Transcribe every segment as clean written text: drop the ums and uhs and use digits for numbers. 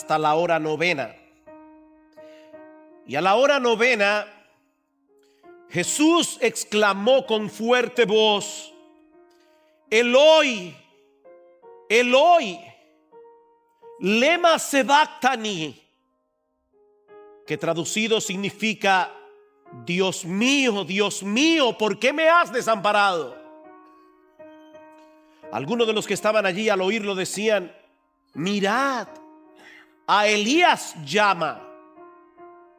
hasta la hora novena. Y a la hora novena, Jesús exclamó con fuerte voz: Eloi, Eloi, lema sabactani, que traducido significa: Dios mío, ¿por qué me has desamparado? Algunos de los que estaban allí al oírlo decían: mirad, a Elías llama.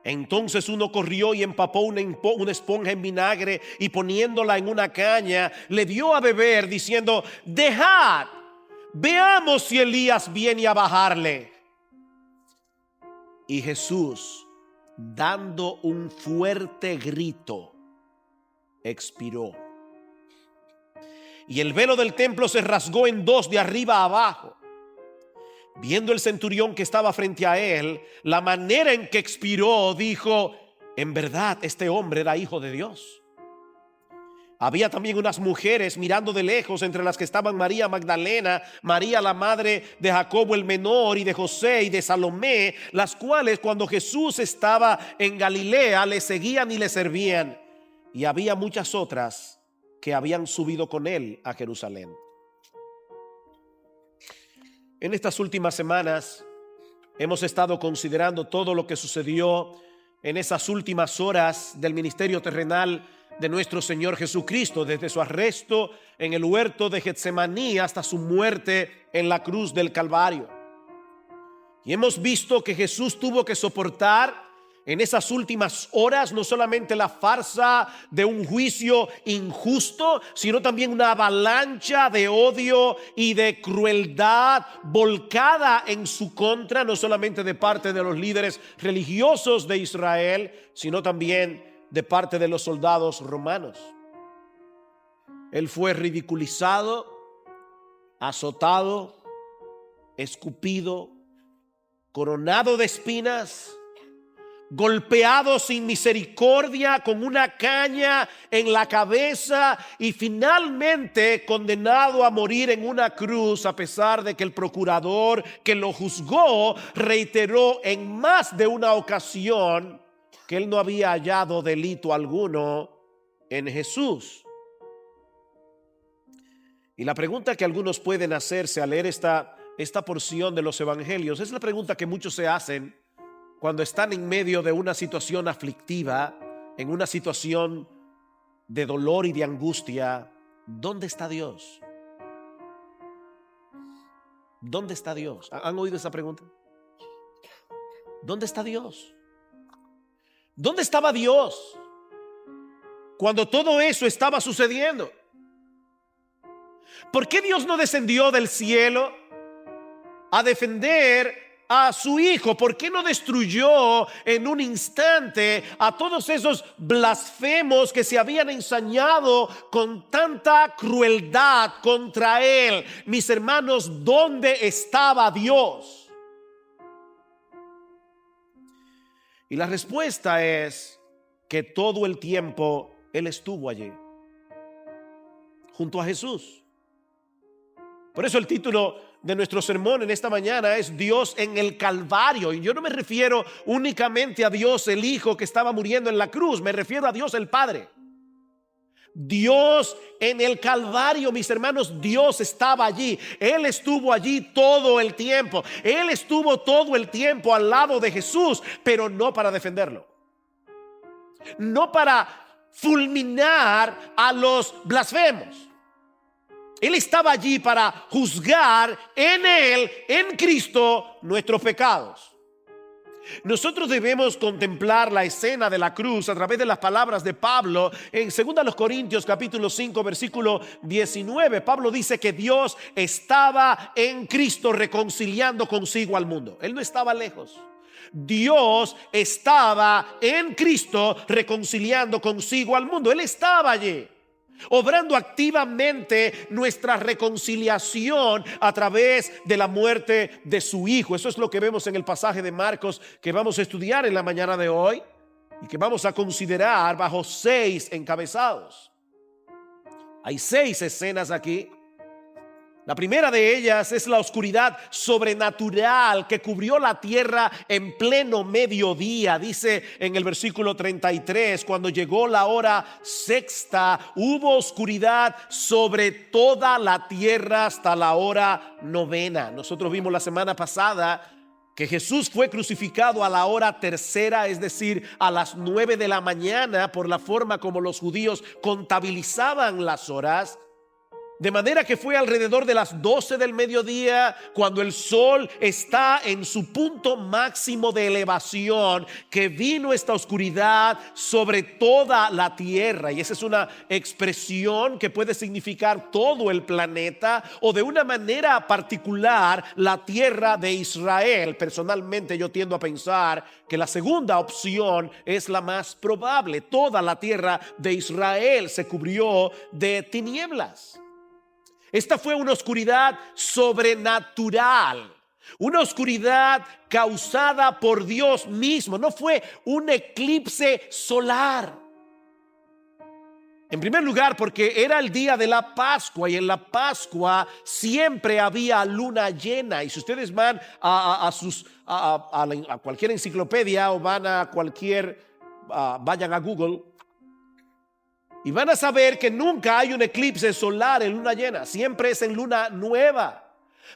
Entonces uno corrió y empapó una esponja en vinagre y poniéndola en una caña le dio a beber, diciendo: dejad, veamos si Elías viene a bajarle. Y Jesús, dando un fuerte grito, expiró. Y el velo del templo se rasgó en dos de arriba a abajo. Viendo el centurión que estaba frente a él la manera en que expiró, dijo: en verdad este hombre era hijo de Dios. Había también unas mujeres mirando de lejos, entre las que estaban María Magdalena, María la madre de Jacobo el menor y de José y de Salomé, las cuales cuando Jesús estaba en Galilea le seguían y le servían. Y había muchas otras que habían subido con él a Jerusalén. En estas últimas semanas hemos estado considerando todo lo que sucedió en esas últimas horas del ministerio terrenal de nuestro Señor Jesucristo, desde su arresto en el huerto de Getsemaní hasta su muerte en la cruz del Calvario. Y hemos visto que Jesús tuvo que soportar en esas últimas horas no solamente la farsa de un juicio injusto, sino también una avalancha de odio y de crueldad volcada en su contra, no solamente de parte de los líderes religiosos de Israel, sino también de parte de los soldados romanos. Él fue ridiculizado, azotado, escupido, coronado de espinas, golpeado sin misericordia con una caña en la cabeza y finalmente condenado a morir en una cruz, a pesar de que el procurador que lo juzgó reiteró en más de una ocasión que él no había hallado delito alguno en Jesús. Y la pregunta que algunos pueden hacerse al leer esta porción de los evangelios es la pregunta que muchos se hacen cuando están en medio de una situación aflictiva, en una situación de dolor y de angustia. ¿Dónde está Dios? ¿Dónde está Dios? ¿Han oído esa pregunta? ¿Dónde está Dios? ¿Dónde estaba Dios cuando todo eso estaba sucediendo? ¿Por qué Dios no descendió del cielo a defender a su hijo? ¿Por qué no destruyó en un instante a todos esos blasfemos que se habían ensañado con tanta crueldad contra él? Mis hermanos, ¿dónde estaba Dios? Y la respuesta es que todo el tiempo él estuvo allí, junto a Jesús. Por eso el título de nuestro sermón en esta mañana es Dios en el Calvario. Y yo no me refiero únicamente a Dios el Hijo que estaba muriendo en la cruz, me refiero a Dios el Padre. Dios en el Calvario, mis hermanos, Dios estaba allí. Él estuvo allí todo el tiempo. Él estuvo todo el tiempo al lado de Jesús, pero no para defenderlo, no para fulminar a los blasfemos. Él estaba allí para juzgar en Él, en Cristo, nuestros pecados. Nosotros debemos contemplar la escena de la cruz a través de las palabras de Pablo en 2 Corintios capítulo 5 versículo 19. Pablo dice que Dios estaba en Cristo reconciliando consigo al mundo. Él no estaba lejos. Dios estaba en Cristo reconciliando consigo al mundo. Él estaba allí, obrando activamente nuestra reconciliación a través de la muerte de su Hijo. Eso es lo que vemos en el pasaje de Marcos que vamos a estudiar en la mañana de hoy y que vamos a considerar bajo 6 encabezados. Hay 6 escenas aquí La primera de ellas es la oscuridad sobrenatural que cubrió la tierra en pleno mediodía. Dice en el versículo 33, cuando llegó la hora sexta, hubo oscuridad sobre toda la tierra hasta la hora novena. Nosotros vimos la semana pasada que Jesús fue crucificado a la hora tercera, es decir, a las 9 de la mañana, por la forma como los judíos contabilizaban las horas. De manera que fue alrededor de las 12 del mediodía, cuando el sol está en su punto máximo de elevación, que vino esta oscuridad sobre toda la tierra. Y esa es una expresión que puede significar todo el planeta, o de una manera particular la tierra de Israel. Personalmente yo tiendo a pensar que la segunda opción es la más probable. Toda la tierra de Israel se cubrió de tinieblas. Esta fue una oscuridad sobrenatural, una oscuridad causada por Dios mismo. No fue un eclipse solar. En primer lugar, porque era el día de la Pascua, y en la Pascua siempre había luna llena. Y si ustedes van a cualquier enciclopedia o van a vayan a Google, y van a saber que nunca hay un eclipse solar en luna llena, siempre es en luna nueva.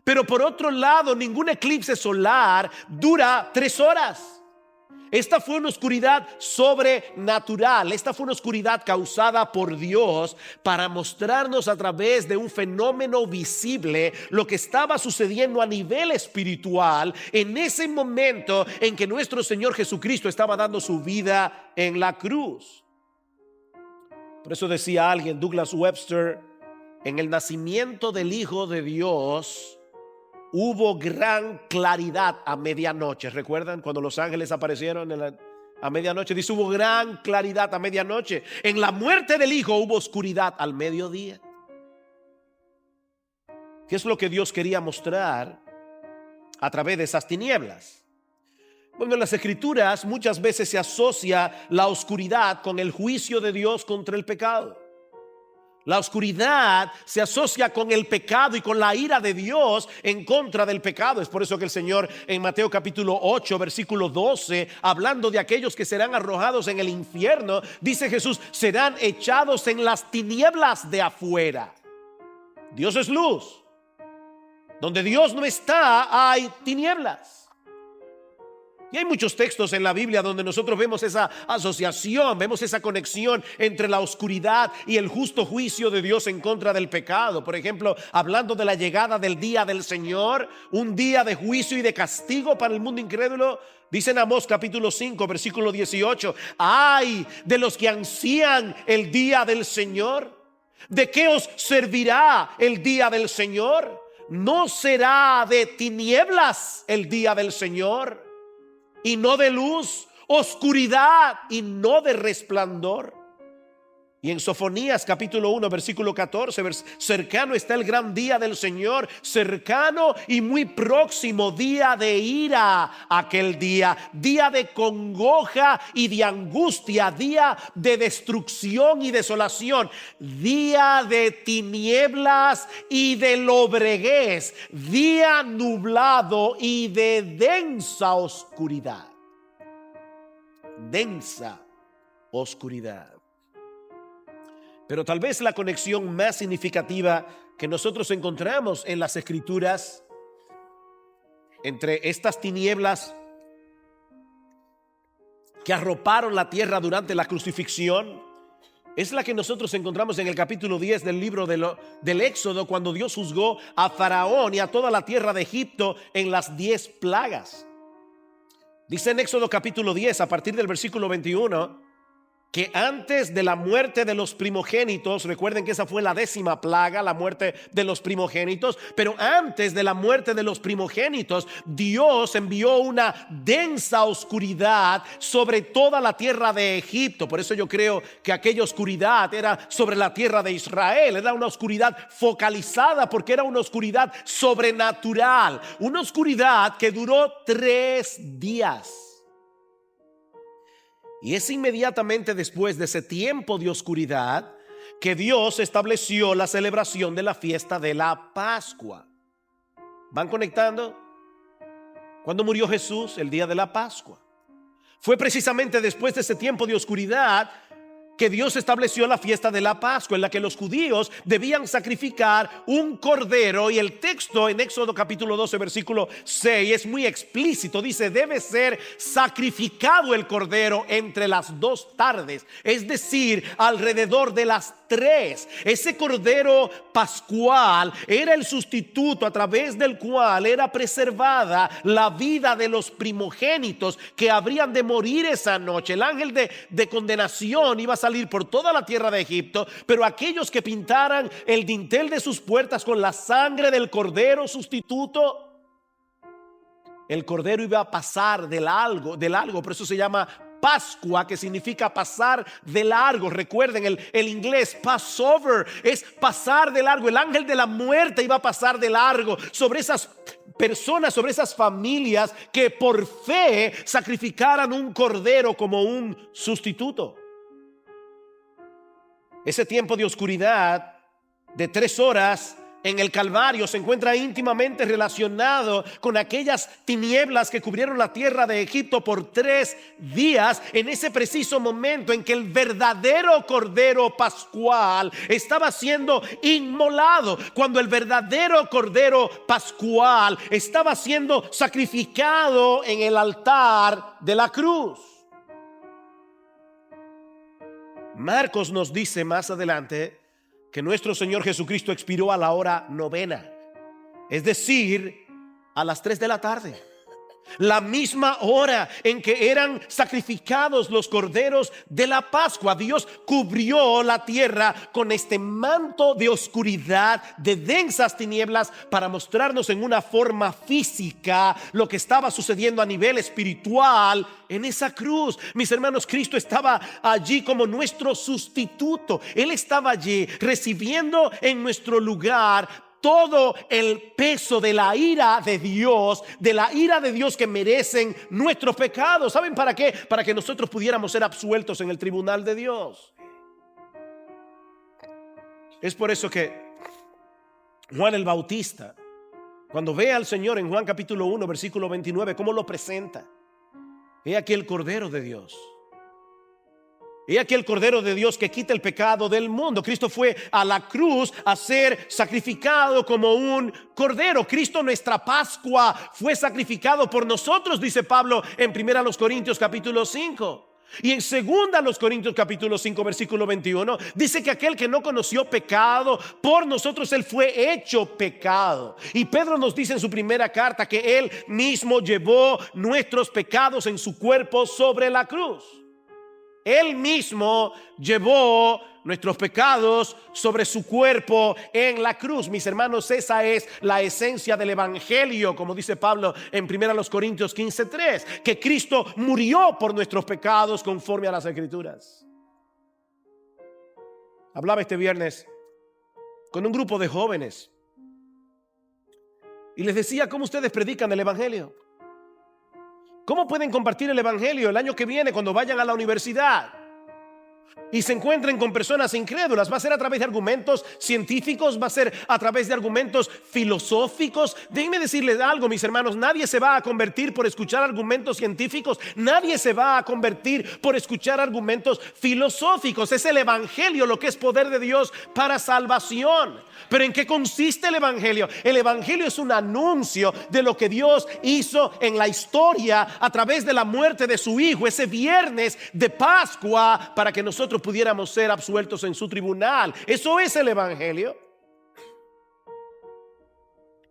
Pero por otro lado, ningún eclipse solar dura 3 horas. Esta fue una oscuridad sobrenatural. Esta fue una oscuridad causada por Dios para mostrarnos a través de un fenómeno visible lo que estaba sucediendo a nivel espiritual en ese momento en que nuestro Señor Jesucristo estaba dando su vida en la cruz. Por eso decía alguien, Douglas Webster, en el nacimiento del Hijo de Dios hubo gran claridad a medianoche. ¿Recuerdan cuando los ángeles aparecieron a medianoche? Dice, hubo gran claridad a medianoche. En la muerte del Hijo hubo oscuridad al mediodía. ¿Qué es lo que Dios quería mostrar a través de esas tinieblas? Bueno, en las Escrituras muchas veces se asocia la oscuridad con el juicio de Dios contra el pecado. La oscuridad se asocia con el pecado y con la ira de Dios en contra del pecado. Es por eso que el Señor en Mateo capítulo 8 versículo 12, hablando de aquellos que serán arrojados en el infierno, dice Jesús, serán echados en las tinieblas de afuera. Dios es luz. Donde Dios no está, hay tinieblas. Y hay muchos textos en la Biblia donde nosotros vemos esa asociación, vemos esa conexión entre la oscuridad y el justo juicio de Dios en contra del pecado. Por ejemplo, hablando de la llegada del día del Señor, un día de juicio y de castigo para el mundo incrédulo. Dice en Amós capítulo 5 versículo 18, ay de los que ansían el día del Señor. ¿De qué os servirá el día del Señor? ¿No será de tinieblas el día del Señor? Y no de luz, oscuridad y no de resplandor. Y en Sofonías capítulo 1 versículo 14, cercano está el gran día del Señor, cercano y muy próximo, día de ira, aquel día de congoja y de angustia, día de destrucción y desolación, día de tinieblas y de lobreguez, día nublado y de densa oscuridad. Densa oscuridad. Pero tal vez la conexión más significativa que nosotros encontramos en las Escrituras entre estas tinieblas que arroparon la tierra durante la crucifixión es la que nosotros encontramos en el capítulo 10 del libro del Éxodo, cuando Dios juzgó a Faraón y a toda la tierra de Egipto en las 10 plagas. Dice en Éxodo capítulo 10 a partir del versículo 21 que antes de la muerte de los primogénitos, recuerden que esa fue la 10ª plaga, la muerte de los primogénitos, pero antes de la muerte de los primogénitos, Dios envió una densa oscuridad sobre toda la tierra de Egipto. Por eso yo creo que aquella oscuridad era sobre la tierra de Israel, era una oscuridad focalizada porque era una oscuridad sobrenatural, una oscuridad que duró 3 días. Y es inmediatamente después de ese tiempo de oscuridad que Dios estableció la celebración de la fiesta de la Pascua. ¿Van conectando? ¿Cuándo murió Jesús? El día de la Pascua. Fue precisamente después de ese tiempo de oscuridad que Dios estableció la fiesta de la Pascua, en la que los judíos debían sacrificar un cordero. Y el texto en Éxodo capítulo 12 versículo 6 es muy explícito. Dice: debe ser sacrificado el cordero entre las 2 tardes, es decir, alrededor de las 3. Ese cordero pascual era el sustituto a través del cual era preservada la vida de los primogénitos que habrían de morir esa noche. El ángel de condenación iba a salir por toda la tierra de Egipto, pero aquellos que pintaran el dintel de sus puertas con la sangre del cordero sustituto, el cordero iba a pasar de largo. Por eso se llama Pascua, que significa pasar de largo. Recuerden, el inglés Passover es pasar de largo. El ángel de la muerte iba a pasar de largo sobre esas personas, sobre esas familias que por fe sacrificaran un cordero como un sustituto. Ese tiempo de oscuridad de 3 horas en el Calvario se encuentra íntimamente relacionado con aquellas tinieblas que cubrieron la tierra de Egipto por 3 días, en ese preciso momento en que el verdadero cordero pascual estaba siendo inmolado, cuando el verdadero cordero pascual estaba siendo sacrificado en el altar de la cruz. Marcos nos dice más adelante que nuestro Señor Jesucristo expiró a la hora 9, es decir, a las 3 de la tarde. La misma hora en que eran sacrificados los corderos de la Pascua. Dios cubrió la tierra con este manto de oscuridad, de densas tinieblas, para mostrarnos en una forma física lo que estaba sucediendo a nivel espiritual en esa cruz. Mis hermanos, Cristo estaba allí como nuestro sustituto. Él estaba allí recibiendo en nuestro lugar todo el peso de la ira de Dios, que merecen nuestros pecados. ¿Saben para qué? Para que nosotros pudiéramos ser absueltos en el tribunal de Dios. Es por eso que Juan el Bautista, cuando ve al Señor en Juan capítulo 1 versículo 29, ¿cómo lo presenta? He aquí el Cordero de Dios. He aquí el Cordero de Dios que quita el pecado del mundo. Cristo fue a la cruz a ser sacrificado como un cordero. Cristo, nuestra Pascua, fue sacrificado por nosotros, dice Pablo en 1 Corintios capítulo 5. Y en 2 Corintios capítulo 5 versículo 21 dice que aquel que no conoció pecado, por nosotros él fue hecho pecado. Y Pedro nos dice en su primera carta que él mismo llevó nuestros pecados en su cuerpo sobre la cruz. Él mismo llevó nuestros pecados sobre su cuerpo en la cruz. Mis hermanos, esa es la esencia del evangelio, como dice Pablo en 1 Corintios 15:3, que Cristo murió por nuestros pecados conforme a las Escrituras. Hablaba este viernes con un grupo de jóvenes y les decía: ¿cómo ustedes predican el evangelio? ¿Cómo pueden compartir el evangelio el año que viene cuando vayan a la universidad y se encuentren con personas incrédulas? ¿Va a ser a través de argumentos científicos? ¿Va a ser a través de argumentos filosóficos? Déjenme decirles algo, mis hermanos: nadie se va a convertir por escuchar argumentos científicos. Nadie se va a convertir por escuchar argumentos filosóficos. Es el evangelio lo que es poder de Dios para salvación. ¿Pero en qué consiste el evangelio? El evangelio es un anuncio de lo que Dios hizo en la historia a través de la muerte de su Hijo ese viernes de Pascua, para que nosotros pudiéramos ser absueltos en su tribunal. Eso es el evangelio.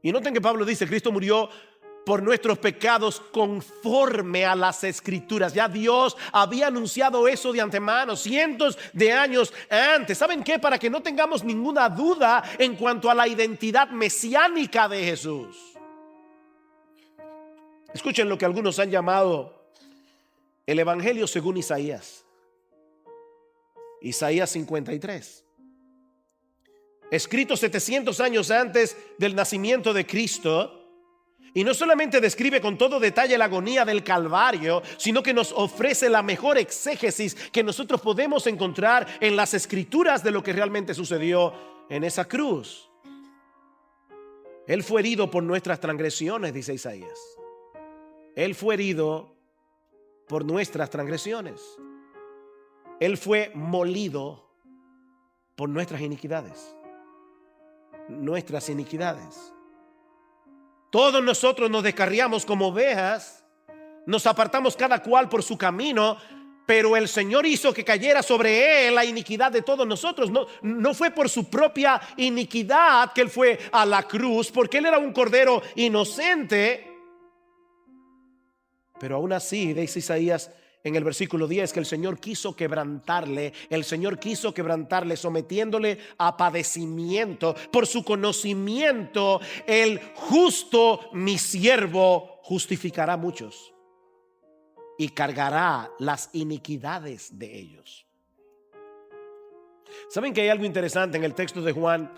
Y noten que Pablo dice: Cristo murió por nuestros pecados conforme a las Escrituras. Ya Dios había anunciado eso de antemano, cientos de años antes. ¿Saben qué? Para que no tengamos ninguna duda en cuanto a la identidad mesiánica de Jesús. Escuchen lo que algunos han llamado el evangelio según Isaías. Isaías 53, escrito 700 años antes del nacimiento de Cristo, Y no solamente describe con todo detalle la agonía del Calvario, sino que nos ofrece la mejor exégesis que nosotros podemos encontrar en las Escrituras de lo que realmente sucedió en esa cruz. Él fue herido por nuestras transgresiones, dice Isaías. Él fue herido por nuestras transgresiones. Él fue molido por nuestras iniquidades. Nuestras iniquidades. Todos nosotros nos descarriamos como ovejas, nos apartamos cada cual por su camino, pero el Señor hizo que cayera sobre Él la iniquidad de todos nosotros. No fue por su propia iniquidad que Él fue a la cruz, porque Él era un cordero inocente. Pero aún así, dice Isaías en el versículo 10, que el Señor quiso quebrantarle, sometiéndole a padecimiento. Por su conocimiento, el justo, mi siervo, justificará a muchos y cargará las iniquidades de ellos. ¿Saben que hay algo interesante en el texto de Juan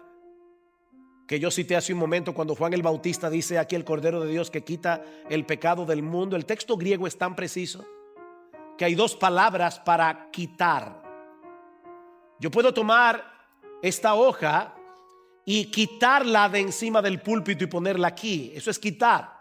que yo cité hace un momento, cuando Juan el Bautista dice aquí el Cordero de Dios que quita el pecado del mundo? El texto griego es tan preciso que hay dos palabras para quitar. Yo puedo tomar esta hoja y quitarla de encima del púlpito y ponerla aquí. Eso es quitar.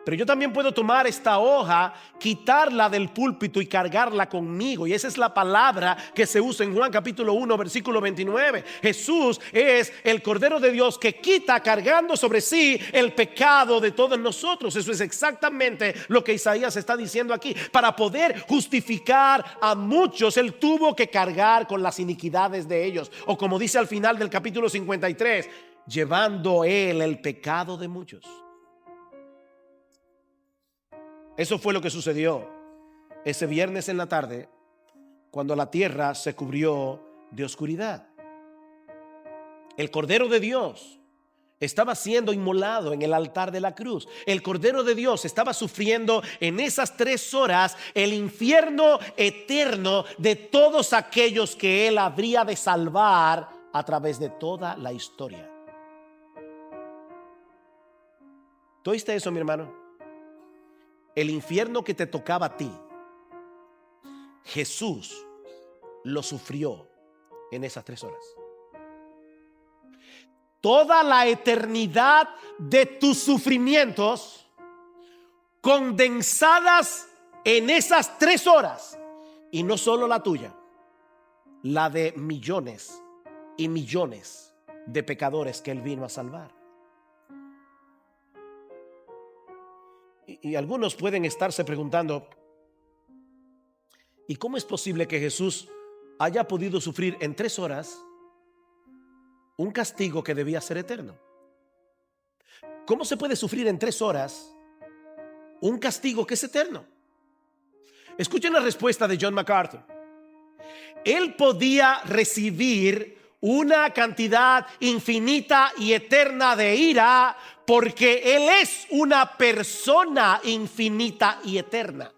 Pero yo también puedo tomar esta hoja, quitarla del púlpito y cargarla conmigo. Y esa es la palabra que se usa en Juan capítulo 1 versículo 29. Jesús es el Cordero de Dios que quita cargando sobre sí el pecado de todos nosotros. Eso es exactamente lo que Isaías está diciendo aquí. Para poder justificar a muchos, Él tuvo que cargar con las iniquidades de ellos. O como dice al final del capítulo 53, llevando Él el pecado de muchos. Eso fue lo que sucedió ese viernes en la tarde, cuando la tierra se cubrió de oscuridad. El Cordero de Dios estaba siendo inmolado en el altar de la cruz. El Cordero de Dios estaba sufriendo en esas 3 horas el infierno eterno de todos aquellos que Él habría de salvar a través de toda la historia. ¿Tú oíste eso, mi hermano? El infierno que te tocaba a ti, Jesús lo sufrió en esas 3 horas. Toda la eternidad de tus sufrimientos condensadas en esas 3 horas. Y no solo la tuya, la de millones y millones de pecadores que Él vino a salvar. Y algunos pueden estarse preguntando, ¿y cómo es posible que Jesús haya podido sufrir en 3 horas un castigo que debía ser eterno? ¿Cómo se puede sufrir en 3 horas un castigo que es eterno? Escuchen la respuesta de John MacArthur. Él podía recibir una cantidad infinita y eterna de ira porque Él es una persona infinita y eterna.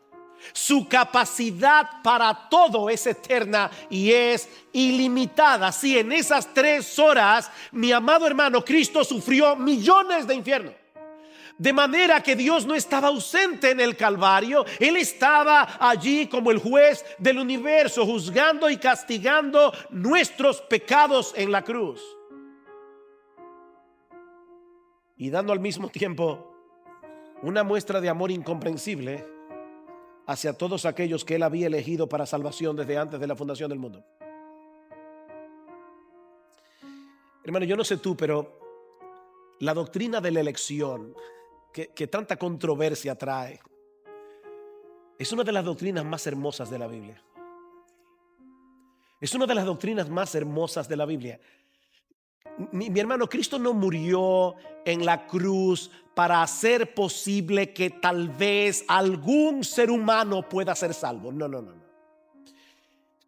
Su capacidad para todo es eterna y es ilimitada. Si en esas 3 horas, mi amado hermano, Cristo sufrió millones de infiernos. De manera que Dios no estaba ausente en el Calvario. Él estaba allí como el juez del universo, juzgando y castigando nuestros pecados en la cruz, y dando al mismo tiempo una muestra de amor incomprensible hacia todos aquellos que Él había elegido para salvación desde antes de la fundación del mundo. Hermano, yo no sé tú, pero la doctrina de la elección que tanta controversia trae es una de las doctrinas más hermosas de la Biblia. Es una de las doctrinas más hermosas de la Biblia. Mi hermano, Cristo no murió en la cruz para hacer posible que tal vez algún ser humano pueda ser salvo. No.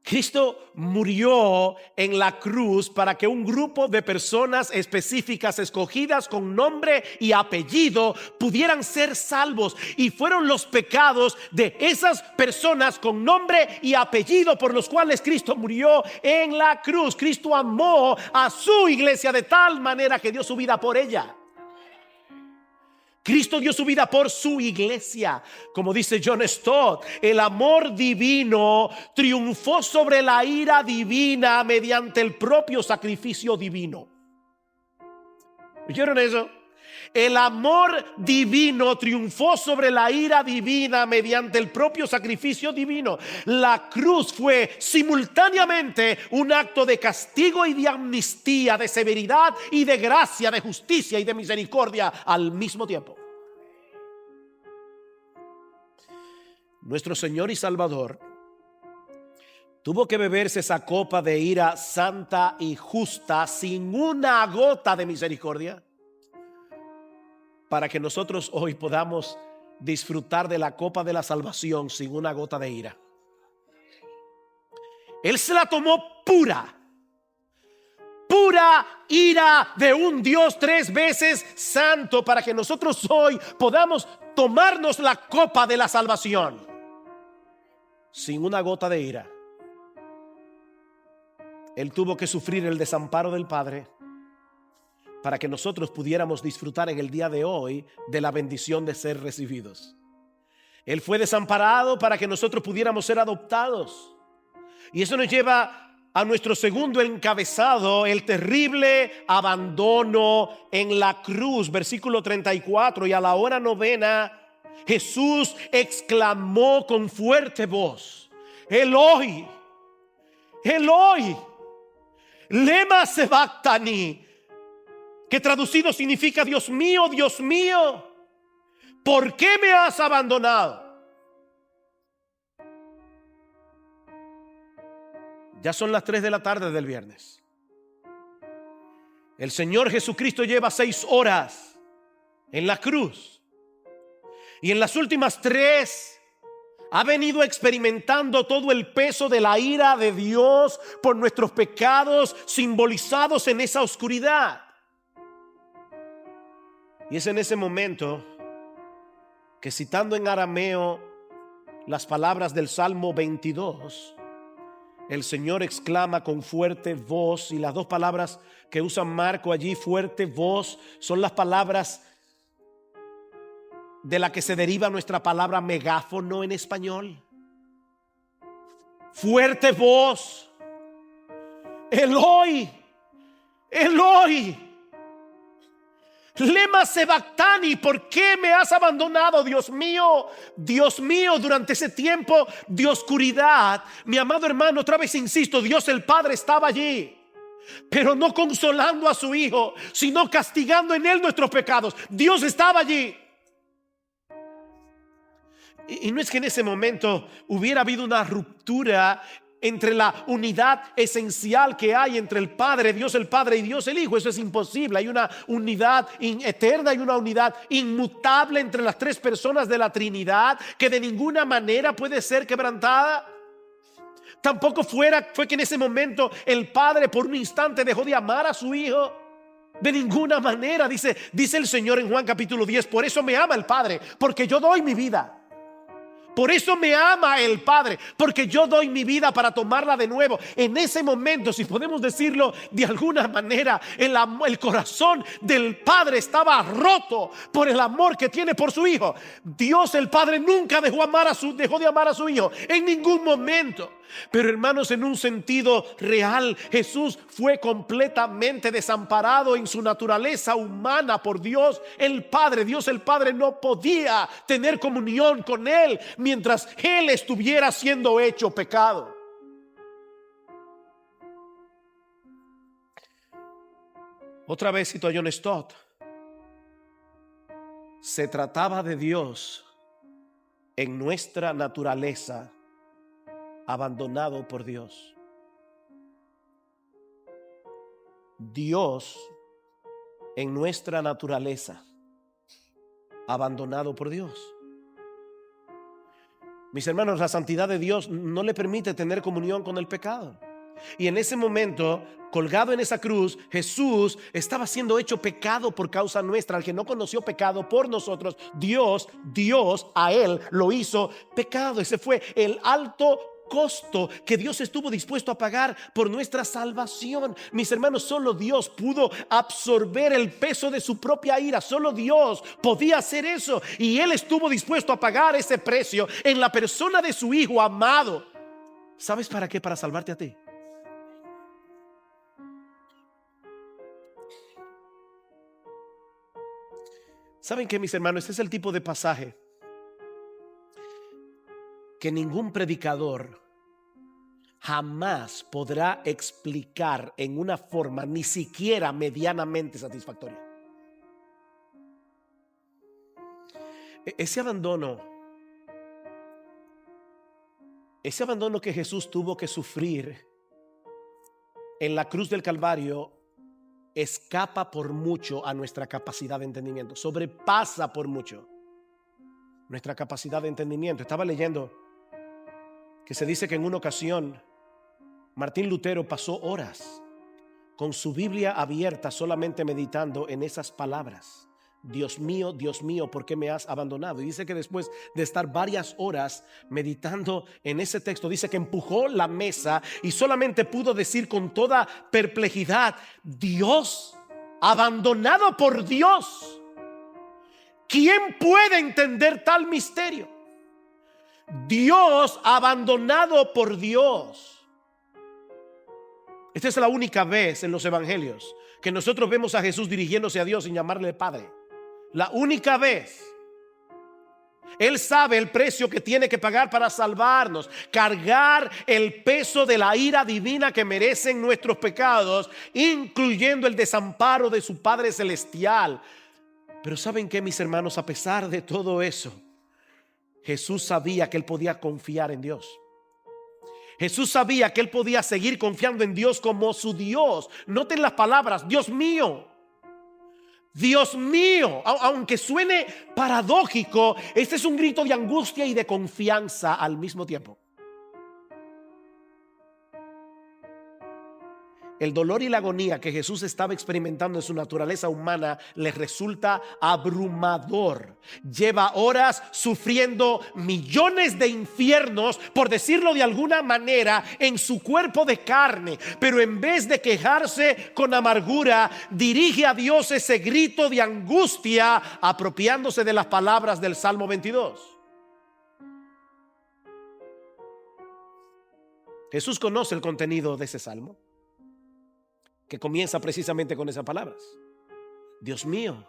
Cristo murió en la cruz para que un grupo de personas específicas, escogidas con nombre y apellido, pudieran ser salvos. Y fueron los pecados de esas personas con nombre y apellido por los cuales Cristo murió en la cruz. Cristo amó a su iglesia de tal manera que dio su vida por ella. Cristo dio su vida por su iglesia. Como dice John Stott, el amor divino triunfó sobre la ira divina mediante el propio sacrificio divino. ¿Oyeron eso? El amor divino triunfó sobre la ira divina mediante el propio sacrificio divino. La cruz fue simultáneamente un acto de castigo y de amnistía, de severidad y de gracia, de justicia y de misericordia al mismo tiempo. Nuestro Señor y Salvador tuvo que beberse esa copa de ira santa y justa sin una gota de misericordia, para que nosotros hoy podamos disfrutar de la copa de la salvación sin una gota de ira. Él se la tomó pura ira de un Dios 3 veces santo, para que nosotros hoy podamos tomarnos la copa de la salvación sin una gota de ira. Él tuvo que sufrir el desamparo del Padre para que nosotros pudiéramos disfrutar en el día de hoy de la bendición de ser recibidos. Él fue desamparado para que nosotros pudiéramos ser adoptados. Y eso nos lleva a nuestro segundo encabezado, el terrible abandono en la cruz. Versículo 34: y a la hora novena, Jesús exclamó con fuerte voz: Eloi, Eloi, lema sabactani, que traducido significa: Dios mío, ¿por qué me has abandonado? Ya son las 3 de la tarde del viernes. El Señor Jesucristo lleva 6 horas en la cruz, y en las últimas 3 ha venido experimentando todo el peso de la ira de Dios por nuestros pecados, simbolizados en esa oscuridad. Y es en ese momento que, citando en arameo las palabras del Salmo 22, el Señor exclama con fuerte voz. Y las 2 palabras que usa Marco allí, fuerte voz, son las palabras de la que se deriva nuestra palabra megáfono en español. Fuerte voz: Eloi, Eloi, lema sabactani, ¿por qué me has abandonado, Dios mío? Dios mío. Durante ese tiempo de oscuridad, mi amado hermano, otra vez insisto, Dios el Padre estaba allí, pero no consolando a su Hijo, sino castigando en Él nuestros pecados. Dios estaba allí. Y no es que en ese momento hubiera habido una ruptura entre la unidad esencial que hay entre el Padre, Dios el Padre, y Dios el Hijo. Eso es imposible. Hay una unidad eterna y una unidad inmutable entre las 3 personas de la Trinidad, que de ninguna manera puede ser quebrantada. Tampoco fue que en ese momento el Padre por un instante dejó de amar a su Hijo. De ninguna manera. Dice el Señor en Juan capítulo 10: por eso me ama el Padre, porque yo doy mi vida. Por eso me ama el Padre, porque yo doy mi vida para tomarla de nuevo. En ese momento, si podemos decirlo de alguna manera, el corazón del Padre estaba roto por el amor que tiene por su Hijo. Dios el Padre nunca dejó de amar a su Hijo en ningún momento. Pero hermanos, en un sentido real, Jesús fue completamente desamparado en su naturaleza humana por Dios el Padre. Dios el Padre no podía tener comunión con Él mientras Él estuviera siendo hecho pecado. Otra vez cito a John Stott: se trataba de Dios en nuestra naturaleza, abandonado por Dios. Dios en nuestra naturaleza, abandonado por Dios. Mis hermanos, la santidad de Dios no le permite tener comunión con el pecado. Y en ese momento, colgado en esa cruz, Jesús estaba siendo hecho pecado por causa nuestra. Al que no conoció pecado por nosotros, Dios a Él lo hizo pecado. Ese fue el alto costo que Dios estuvo dispuesto a pagar por nuestra salvación. Mis hermanos, solo Dios pudo absorber el peso de su propia ira. Solo Dios podía hacer eso, y Él estuvo dispuesto a pagar ese precio en la persona de su Hijo amado. ¿Sabes para qué? Para salvarte a ti. ¿Saben qué, mis hermanos? Este es el tipo de pasaje que ningún predicador jamás podrá explicar en una forma ni siquiera medianamente satisfactoria. Ese abandono que Jesús tuvo que sufrir en la cruz del Calvario escapa por mucho a nuestra capacidad de entendimiento, sobrepasa por mucho nuestra capacidad de entendimiento. Estaba leyendo que se dice que en una ocasión Martín Lutero pasó horas con su Biblia abierta, solamente meditando en esas palabras: Dios mío, ¿por qué me has abandonado? Y dice que después de estar varias horas meditando en ese texto, dice que empujó la mesa y solamente pudo decir con toda perplejidad: Dios, abandonado por Dios. ¿Quién puede entender tal misterio? Dios abandonado por Dios. Esta es la única vez en los evangelios que nosotros vemos a Jesús dirigiéndose a Dios sin llamarle Padre. La única vez. Él sabe el precio que tiene que pagar para salvarnos, cargar el peso de la ira divina que merecen nuestros pecados, incluyendo el desamparo de su Padre Celestial. Pero ¿saben qué, mis hermanos? A pesar de todo eso, Jesús sabía que él podía confiar en Dios. Jesús sabía que él podía seguir confiando en Dios como su Dios. Noten las palabras: Dios mío, Dios mío. Aunque suene paradójico, este es un grito de angustia y de confianza al mismo tiempo. El dolor y la agonía que Jesús estaba experimentando en su naturaleza humana le resulta abrumador. Lleva horas sufriendo millones de infiernos, por decirlo de alguna manera, en su cuerpo de carne. Pero en vez de quejarse con amargura, dirige a Dios ese grito de angustia, apropiándose de las palabras del Salmo 22. Jesús conoce el contenido de ese salmo, que comienza precisamente con esas palabras: Dios mío,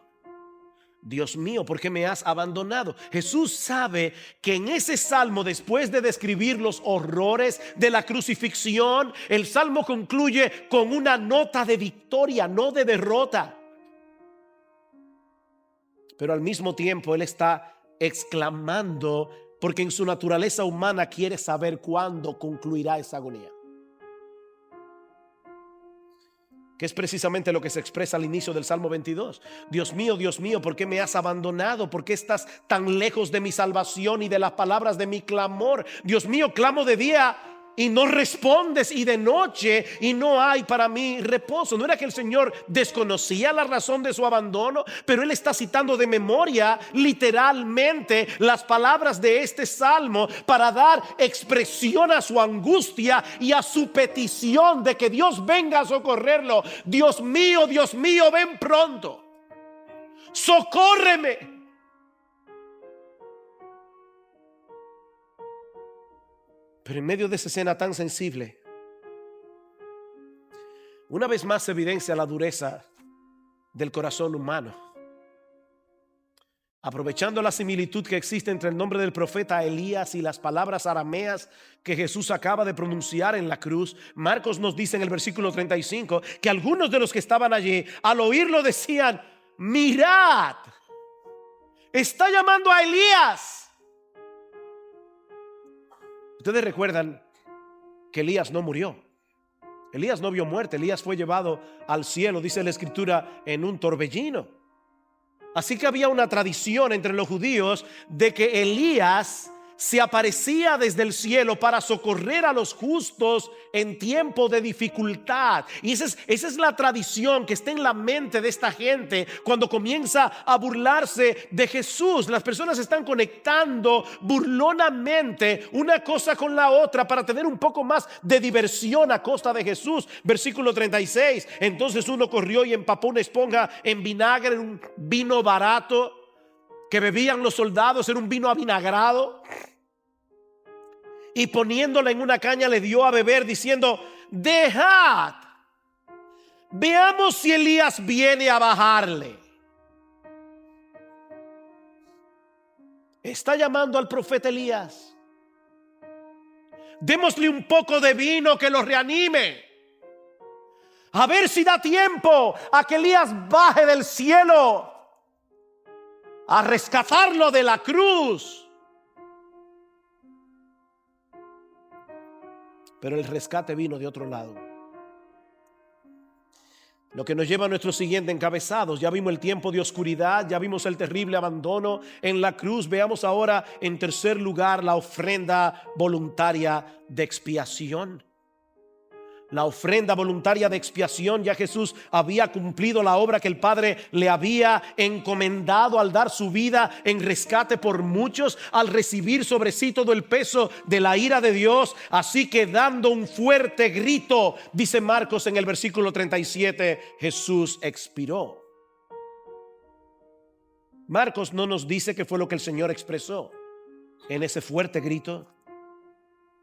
¿por qué me has abandonado? Jesús sabe que en ese salmo, después de describir los horrores de la crucifixión, el salmo concluye con una nota de victoria, no de derrota. Pero al mismo tiempo él está exclamando, porque en su naturaleza humana quiere saber cuándo concluirá esa agonía, que es precisamente lo que se expresa al inicio del Salmo 22. Dios mío, ¿por qué me has abandonado? ¿Por qué estás tan lejos de mi salvación y de las palabras de mi clamor? Dios mío, clamo de día y no respondes, y de noche y no hay para mí reposo. ¿No era que el Señor desconocía la razón de su abandono? Pero Él está citando de memoria literalmente las palabras de este salmo para dar expresión a su angustia y a su petición de que Dios venga a socorrerlo. Dios mío, ven pronto, socórreme. Pero en medio de esa escena tan sensible, una vez más se evidencia la dureza del corazón humano. Aprovechando la similitud que existe entre el nombre del profeta Elías y las palabras arameas que Jesús acaba de pronunciar en la cruz, Marcos nos dice en el versículo 35 que algunos de los que estaban allí al oírlo decían: mirad, está llamando a Elías. Ustedes recuerdan que Elías no murió. Elías no vio muerte. Elías fue llevado al cielo, dice la escritura, en un torbellino. Así que había una tradición entre los judíos de que Elías se aparecía desde el cielo para socorrer a los justos en tiempo de dificultad. Y esa es la tradición que está en la mente de esta gente cuando comienza a burlarse de Jesús. Las personas están conectando burlonamente una cosa con la otra para tener un poco más de diversión a costa de Jesús. Versículo 36. Entonces uno corrió y empapó una esponja en vinagre, un vino barato que bebían los soldados, era un vino avinagrado, y poniéndola en una caña le dio a beber, diciendo: dejad, veamos si Elías viene a bajarle. Está llamando al profeta Elías. Démosle un poco de vino que lo reanime, a ver si da tiempo a que Elías baje del cielo a rescatarlo de la cruz. Pero el rescate vino de otro lado. Lo que nos lleva a nuestro siguiente encabezado. Ya vimos el tiempo de oscuridad, ya vimos el terrible abandono en la cruz. Veamos ahora en tercer lugar la ofrenda voluntaria de expiación. La ofrenda voluntaria de expiación. Ya Jesús había cumplido la obra que el Padre le había encomendado al dar su vida en rescate por muchos, al recibir sobre sí todo el peso de la ira de Dios. Así que dando un fuerte grito, dice Marcos en el versículo 37, Jesús expiró. Marcos no nos dice qué fue lo que el Señor expresó en ese fuerte grito,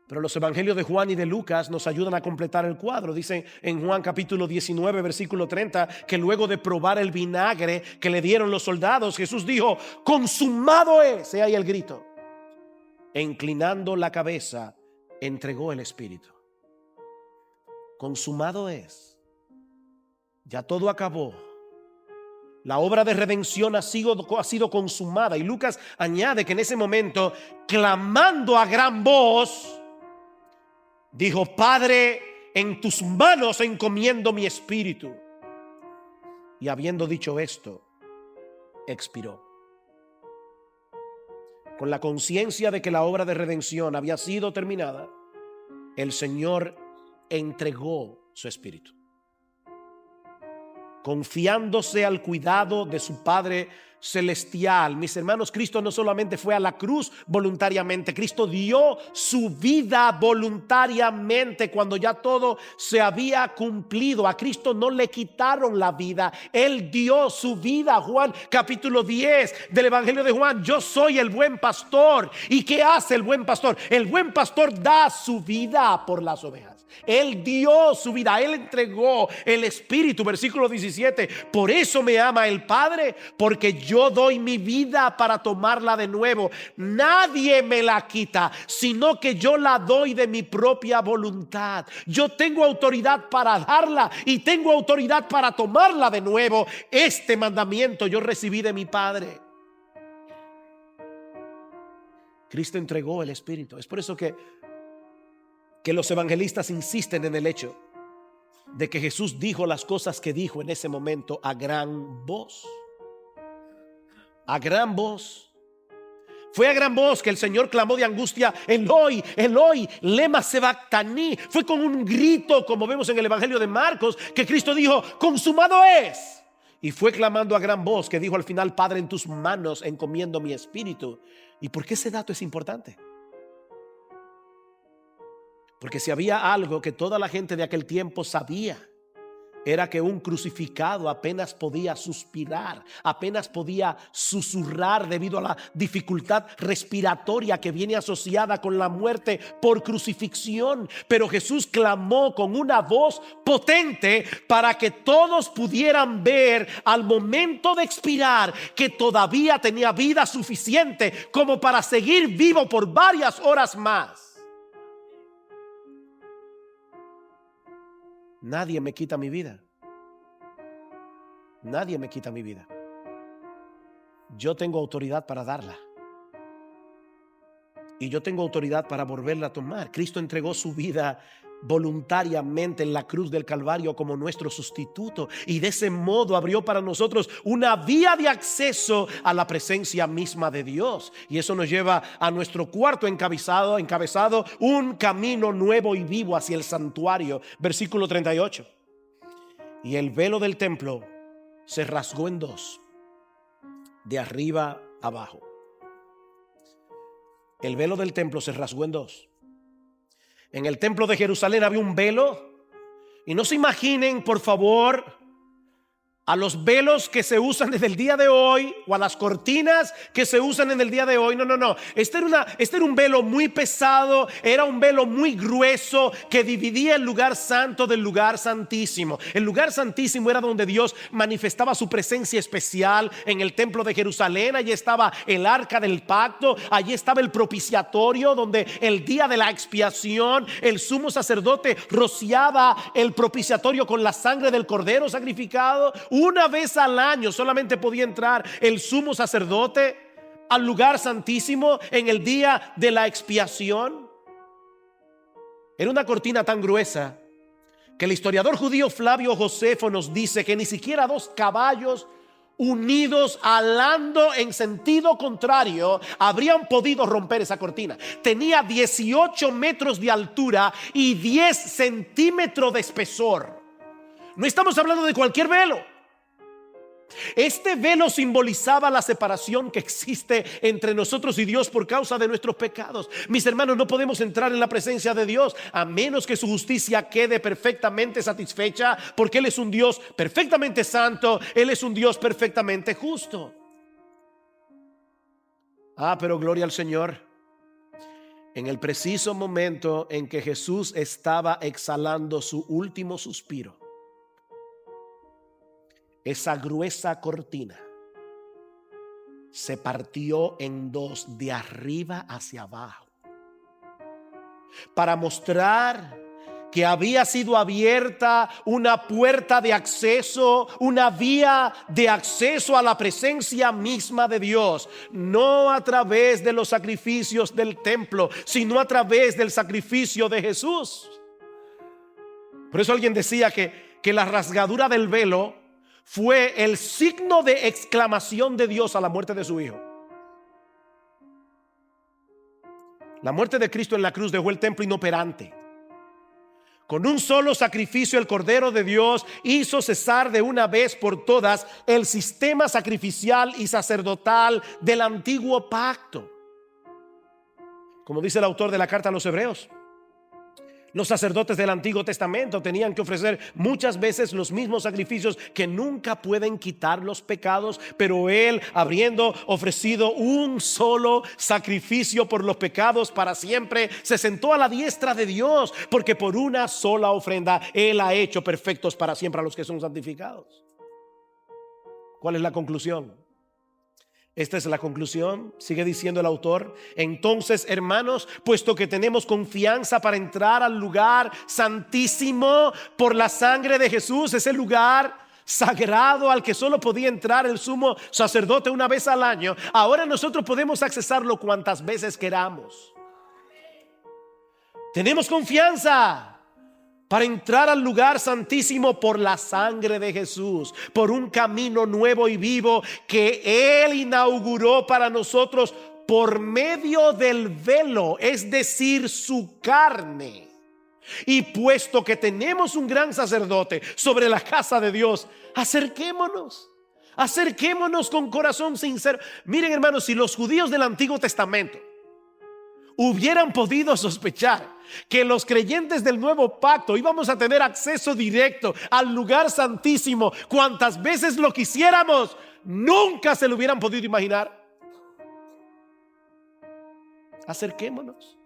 pero los evangelios de Juan y de Lucas nos ayudan a completar el cuadro. Dicen en Juan capítulo 19 versículo 30 que luego de probar el vinagre que le dieron los soldados, Jesús dijo: consumado es. He ahí el grito. E inclinando la cabeza entregó el espíritu. Consumado es. Ya todo acabó. La obra de redención ha sido consumada. Y Lucas añade que en ese momento, clamando a gran voz, dijo: Padre, en tus manos encomiendo mi espíritu. Y habiendo dicho esto, expiró. Con la conciencia de que la obra de redención había sido terminada, el Señor entregó su espíritu, confiándose al cuidado de su Padre celestial. Mis hermanos, Cristo no solamente fue a la cruz voluntariamente, Cristo dio su vida voluntariamente cuando ya todo se había cumplido. A Cristo no le quitaron la vida, Él dio su vida. Juan capítulo 10 del Evangelio de Juan: yo soy el buen pastor. ¿Y qué hace el buen pastor? El buen pastor da su vida por las ovejas. Él dio su vida, Él entregó el espíritu. Versículo 17: por eso me ama el Padre, porque yo doy mi vida para tomarla de nuevo. Nadie me la quita, sino que yo la doy de mi propia voluntad. Yo tengo autoridad para darla y tengo autoridad para tomarla de nuevo. Este mandamiento yo recibí de mi Padre. Cristo entregó el espíritu. Es por eso que los evangelistas insisten en el hecho de que Jesús dijo las cosas que dijo en ese momento a gran voz. A gran voz. Fue a gran voz que el Señor clamó de angustia: Eloi, Eloi, lema sabactani. Fue con un grito, como vemos en el Evangelio de Marcos, que Cristo dijo: consumado es. Y fue clamando a gran voz que dijo al final: Padre, en tus manos encomiendo mi espíritu. ¿Y por qué ese dato es importante? Porque si había algo que toda la gente de aquel tiempo sabía, era que un crucificado apenas podía suspirar, apenas podía susurrar debido a la dificultad respiratoria que viene asociada con la muerte por crucifixión. Pero Jesús clamó con una voz potente para que todos pudieran ver al momento de expirar que todavía tenía vida suficiente como para seguir vivo por varias horas más. Nadie me quita mi vida. Nadie me quita mi vida. Yo tengo autoridad para darla. Y yo tengo autoridad para volverla a tomar. Cristo entregó su vida voluntariamente en la cruz del Calvario como nuestro sustituto, y de ese modo abrió para nosotros una vía de acceso a la presencia misma de Dios. Y eso nos lleva a nuestro cuarto encabezado, un camino nuevo y vivo hacia el santuario. Versículo 38. Y el velo del templo se rasgó en dos, de arriba abajo. El velo del templo se rasgó en dos. En el templo de Jerusalén había un velo, y no se imaginen, por favor, a los velos que se usan desde el día de hoy o a las cortinas que se usan en el día de hoy. No. Este era un velo muy pesado, era un velo muy grueso que dividía el lugar santo del lugar santísimo. El lugar santísimo era donde Dios manifestaba su presencia especial. En el templo de Jerusalén, allí estaba el arca del pacto, allí estaba el propiciatorio, donde el día de la expiación el sumo sacerdote rociaba el propiciatorio con la sangre del cordero sacrificado. Una vez al año solamente podía entrar el sumo sacerdote al lugar santísimo en el día de la expiación. Era una cortina tan gruesa que el historiador judío Flavio Josefo nos dice que ni siquiera dos caballos unidos alando en sentido contrario habrían podido romper esa cortina. Tenía 18 metros de altura y 10 centímetros de espesor. No estamos hablando de cualquier velo. Este velo simbolizaba la separación que existe entre nosotros y Dios por causa de nuestros pecados. Mis hermanos, no podemos entrar en la presencia de Dios a menos que su justicia quede perfectamente satisfecha, porque Él es un Dios perfectamente santo, Él es un Dios perfectamente justo. Pero gloria al Señor. En el preciso momento en que Jesús estaba exhalando su último suspiro, esa gruesa cortina se partió en dos, de arriba hacia abajo, para mostrar que había sido abierta una puerta de acceso, una vía de acceso a la presencia misma de Dios, no a través de los sacrificios del templo, sino a través del sacrificio de Jesús. Por eso alguien decía que la rasgadura del velo fue el signo de exclamación de Dios a la muerte de su Hijo. La muerte de Cristo en la cruz dejó el templo inoperante. Con un solo sacrificio, el Cordero de Dios hizo cesar de una vez por todas el sistema sacrificial y sacerdotal del antiguo pacto. Como dice el autor de la carta a los Hebreos, los sacerdotes del Antiguo Testamento tenían que ofrecer muchas veces los mismos sacrificios que nunca pueden quitar los pecados, pero Él, habiendo ofrecido un solo sacrificio por los pecados para siempre, se sentó a la diestra de Dios, porque por una sola ofrenda Él ha hecho perfectos para siempre a los que son santificados. ¿Cuál es la conclusión? Esta es la conclusión, sigue diciendo el autor. Entonces, hermanos, puesto que tenemos confianza para entrar al lugar santísimo por la sangre de Jesús, ese lugar sagrado al que solo podía entrar el sumo sacerdote una vez al año, ahora nosotros podemos accesarlo cuantas veces queramos. Tenemos confianza para entrar al lugar santísimo por la sangre de Jesús, por un camino nuevo y vivo que Él inauguró para nosotros por medio del velo, es decir, su carne. Y puesto que tenemos un gran sacerdote sobre la casa de Dios, acerquémonos con corazón sincero. Miren, hermanos, si los judíos del Antiguo Testamento hubieran podido sospechar que los creyentes del nuevo pacto íbamos a tener acceso directo al lugar santísimo cuantas veces lo quisiéramos, nunca se lo hubieran podido imaginar. Acerquémonos,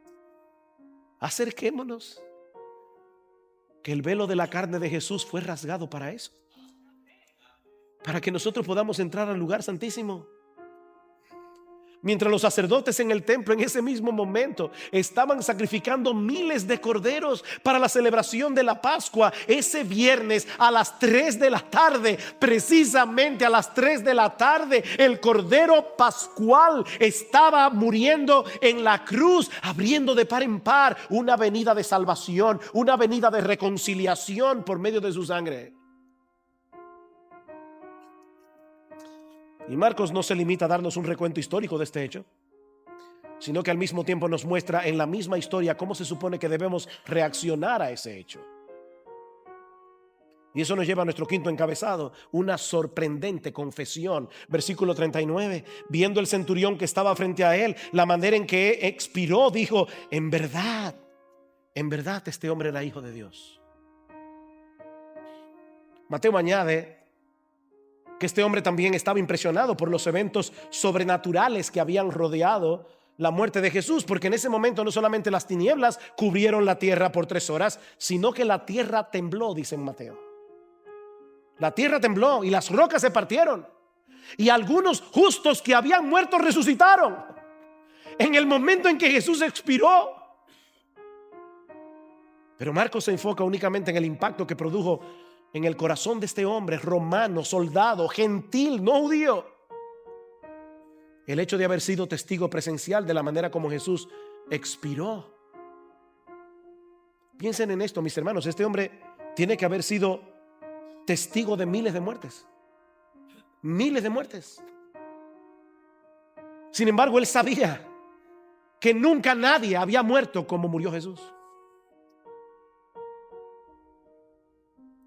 que el velo de la carne de Jesús fue rasgado para eso, para que nosotros podamos entrar al lugar santísimo. Mientras los sacerdotes en el templo en ese mismo momento estaban sacrificando miles de corderos para la celebración de la Pascua, ese viernes a las 3 de la tarde, precisamente a las 3 de la tarde, el cordero pascual estaba muriendo en la cruz, abriendo de par en par una avenida de salvación, una avenida de reconciliación por medio de su sangre. Y Marcos no se limita a darnos un recuento histórico de este hecho, sino que al mismo tiempo nos muestra en la misma historia cómo se supone que debemos reaccionar a ese hecho. Y eso nos lleva a nuestro quinto encabezado, una sorprendente confesión. Versículo 39, viendo el centurión que estaba frente a él, la manera en que expiró, dijo: en verdad este hombre era hijo de Dios. Mateo añade que este hombre también estaba impresionado por los eventos sobrenaturales que habían rodeado la muerte de Jesús, porque en ese momento no solamente las tinieblas cubrieron la tierra por 3 horas, sino que la tierra tembló, dice en Mateo. La tierra tembló y las rocas se partieron, y algunos justos que habían muerto resucitaron en el momento en que Jesús expiró. Pero Marcos se enfoca únicamente en el impacto que produjo en el corazón de este hombre romano, soldado, gentil, no judío, el hecho de haber sido testigo presencial de la manera como Jesús expiró. Piensen en esto, mis hermanos. Este hombre tiene que haber sido testigo de miles de muertes. Miles de muertes. Sin embargo, él sabía que nunca nadie había muerto como murió Jesús.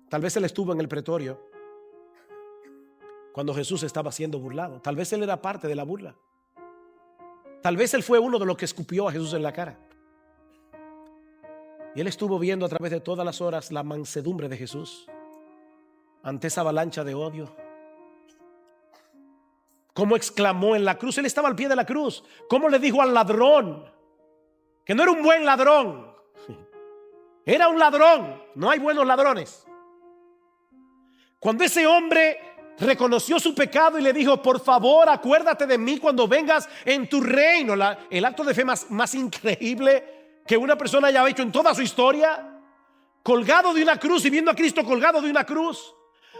Tal vez él estuvo en el pretorio cuando Jesús estaba siendo burlado. Tal vez él era parte de la burla. Tal vez él fue uno de los que escupió a Jesús en la cara. Y él estuvo viendo a través de todas las horas la mansedumbre de Jesús ante esa avalancha de odio. Cómo exclamó en la cruz. Él estaba al pie de la cruz. Cómo le dijo al ladrón que no era un buen ladrón. Era un ladrón. No hay buenos ladrones. Cuando ese hombre reconoció su pecado y le dijo: por favor, acuérdate de mí cuando vengas en tu reino. El acto de fe más increíble que una persona haya hecho en toda su historia. Colgado de una cruz y viendo a Cristo colgado de una cruz,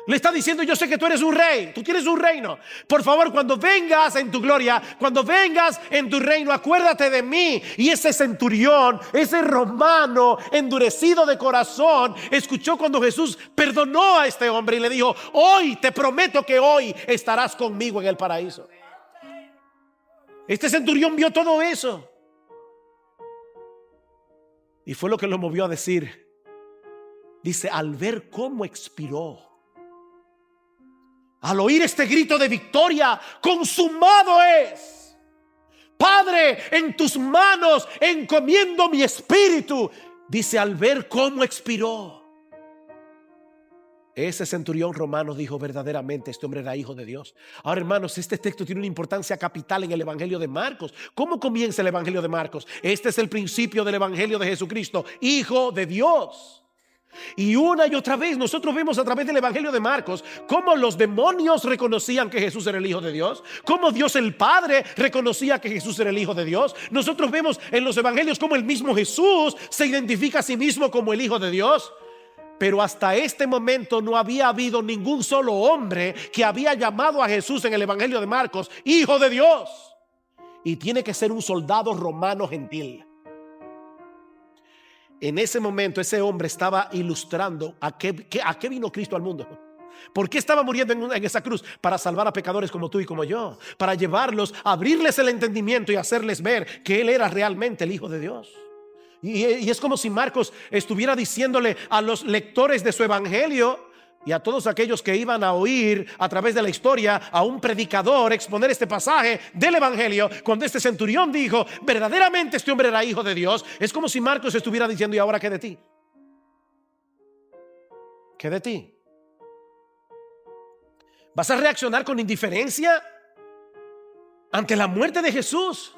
le está diciendo: yo sé que tú eres un rey, tú tienes un reino. Por favor, cuando vengas en tu gloria, cuando vengas en tu reino, acuérdate de mí. Y ese centurión, ese romano endurecido de corazón, escuchó cuando Jesús perdonó a este hombre y le dijo: hoy, te prometo que hoy estarás conmigo en el paraíso. Este centurión vio todo eso y fue lo que lo movió a decir. Dice: al ver cómo expiró, al oír este grito de victoria, consumado es. Padre, en tus manos encomiendo mi espíritu. Dice: al ver cómo expiró, ese centurión romano dijo: verdaderamente este hombre era hijo de Dios. Ahora, hermanos, este texto tiene una importancia capital en el Evangelio de Marcos. ¿Cómo comienza el Evangelio de Marcos? Este es el principio del Evangelio de Jesucristo, Hijo de Dios. Y una y otra vez nosotros vemos a través del Evangelio de Marcos cómo los demonios reconocían que Jesús era el Hijo de Dios, cómo Dios el Padre reconocía que Jesús era el Hijo de Dios. Nosotros vemos en los Evangelios cómo el mismo Jesús se identifica a sí mismo como el Hijo de Dios. Pero hasta este momento no había habido ningún solo hombre que había llamado a Jesús en el Evangelio de Marcos Hijo de Dios. Y tiene que ser un soldado romano gentil. En ese momento ese hombre estaba ilustrando a qué vino Cristo al mundo. ¿Por qué estaba muriendo en esa cruz? Para salvar a pecadores como tú y como yo, para llevarlos, abrirles el entendimiento y hacerles ver que Él era realmente el Hijo de Dios. Y es como si Marcos estuviera diciéndole a los lectores de su evangelio y a todos aquellos que iban a oír a través de la historia a un predicador exponer este pasaje del evangelio, cuando este centurión dijo: verdaderamente este hombre era hijo de Dios. Es como si Marcos estuviera diciendo: ¿y ahora qué de ti? ¿Qué de ti? ¿Vas a reaccionar con indiferencia ante la muerte de Jesús?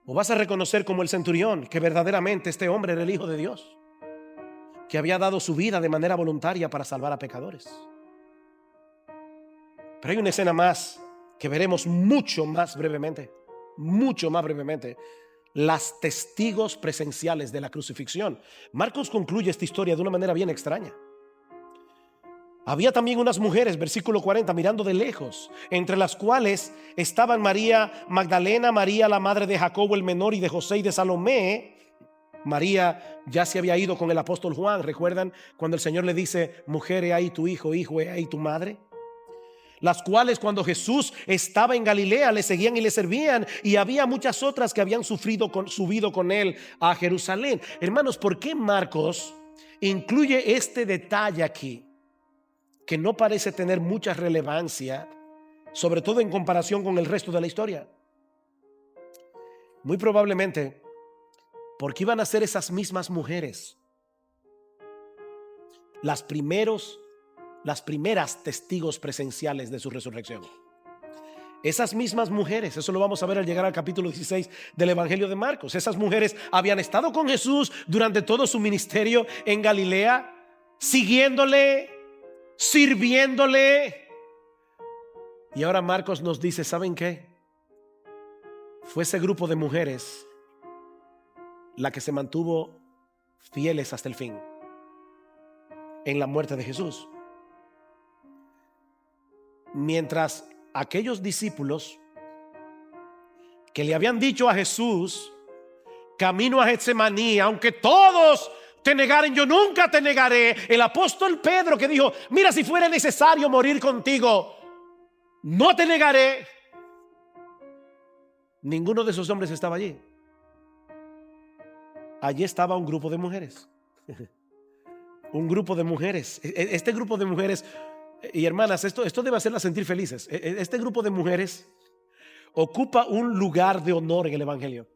¿O vas a reconocer como el centurión que verdaderamente este hombre era el Hijo de Dios, que había dado su vida de manera voluntaria para salvar a pecadores? Pero hay una escena más que veremos mucho más brevemente, las testigos presenciales de la crucifixión. Marcos concluye esta historia de una manera bien extraña. Había también unas mujeres, versículo 40, mirando de lejos, entre las cuales estaban María Magdalena, María la madre de Jacobo el menor y de José y de Salomé. María ya se había ido con el apóstol Juan. ¿Recuerdan cuando el Señor le dice: mujer, he ahí tu hijo, hijo, he ahí tu madre? Las cuales, cuando Jesús estaba en Galilea, le seguían y le servían. Y había muchas otras que habían subido con él a Jerusalén. Hermanos, ¿por qué Marcos incluye este detalle aquí, que no parece tener mucha relevancia, sobre todo en comparación con el resto de la historia? Muy probablemente porque iban a ser esas mismas mujeres las primeras testigos presenciales de su resurrección. Esas mismas mujeres, eso lo vamos a ver al llegar al capítulo 16 del Evangelio de Marcos. Esas mujeres habían estado con Jesús durante todo su ministerio en Galilea, siguiéndole, sirviéndole. Y ahora Marcos nos dice: ¿saben qué? Fue ese grupo de mujeres la que se mantuvo fieles hasta el fin en la muerte de Jesús. Mientras aquellos discípulos que le habían dicho a Jesús, camino a Getsemaní, aunque todos te negaren, yo nunca te negaré. El apóstol Pedro, que dijo: mira, si fuera necesario morir contigo, no te negaré. Ninguno de esos hombres estaba allí. Allí estaba un grupo de mujeres. Un grupo de mujeres. Este grupo de mujeres, y hermanas, esto debe hacerlas sentir felices. Este grupo de mujeres ocupa un lugar de honor en el Evangelio.